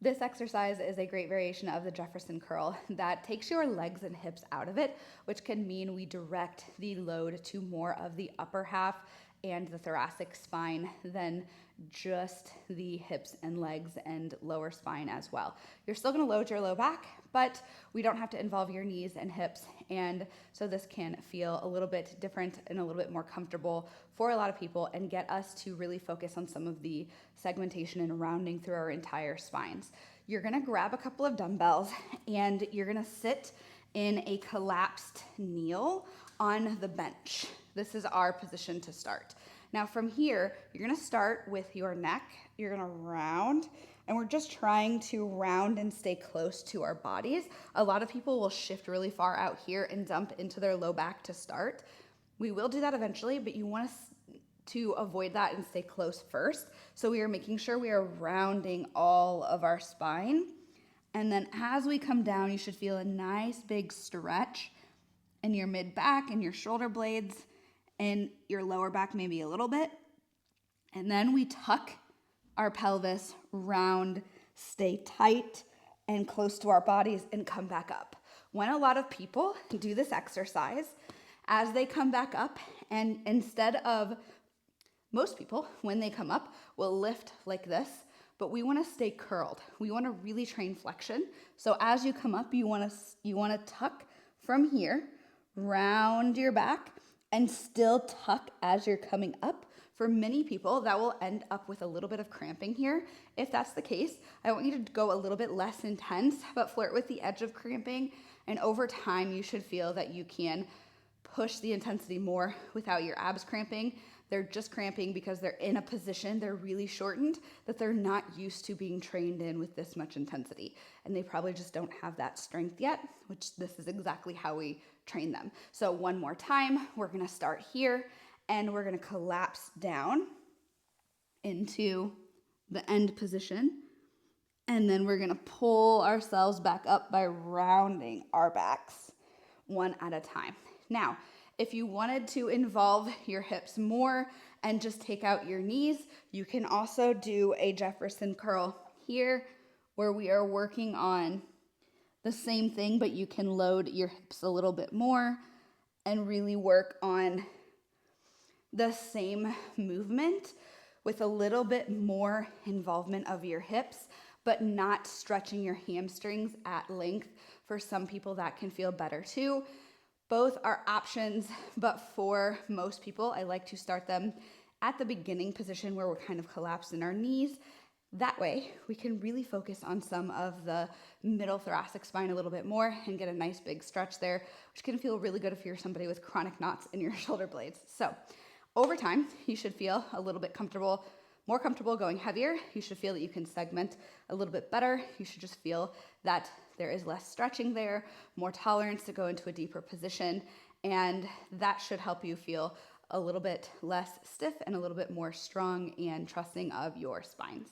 This exercise is a great variation of the Jefferson curl that takes your legs and hips out of it, which can mean we direct the load to more of the upper half and the thoracic spine than just the hips and legs and lower spine as well. You're still going to load your low back, but we don't have to involve your knees and hips, and so this can feel a little bit different and a little bit more comfortable for a lot of people and get us to really focus on some of the segmentation and rounding through our entire spines. You're going to grab a couple of dumbbells and you're going to sit in a collapsed kneel on the bench. This is our position to start. Now from here, you're gonna start with your neck, you're gonna round, and we're just trying to round and stay close to our bodies. A lot of people will shift really far out here and dump into their low back to start. We will do that eventually, but you want to avoid that and stay close first. So we are making sure we are rounding all of our spine. And then as we come down, you should feel a nice big stretch in your mid back and your shoulder blades and your lower back maybe a little bit. And then we tuck our pelvis, round, stay tight and close to our bodies and come back up. When a lot of people do this exercise, as they come back up, and instead of most people, when they come up, will lift like this, but we want to stay curled. We want to really train flexion. So as you come up, you want to tuck from here, round your back, and still tuck as you're coming up. For many people, that will end up with a little bit of cramping here. If that's the case, I want you to go a little bit less intense, but flirt with the edge of cramping. And over time, you should feel that you can push the intensity more without your abs cramping. They're just cramping because they're in a position, they're really shortened, that they're not used to being trained in with this much intensity. And they probably just don't have that strength yet, which this is exactly how we train them. So one more time, we're gonna start here and we're gonna collapse down into the end position. And then we're gonna pull ourselves back up by rounding our backs one at a time. Now, if you wanted to involve your hips more and just take out your knees, you can also do a Jefferson curl here where we are working on the same thing, but you can load your hips a little bit more and really work on the same movement with a little bit more involvement of your hips, but not stretching your hamstrings at length. For some people, that can feel better too. Both are options, but for most people, I like to start them at the beginning position where we're kind of collapsed in our knees. That way, we can really focus on some of the middle thoracic spine a little bit more and get a nice big stretch there, which can feel really good if you're somebody with chronic knots in your shoulder blades. So over time, you should feel a little bit comfortable, more comfortable going heavier. You should feel that you can segment a little bit better. You should just feel that there is less stretching there, more tolerance to go into a deeper position, and that should help you feel a little bit less stiff and a little bit more strong and trusting of your spines.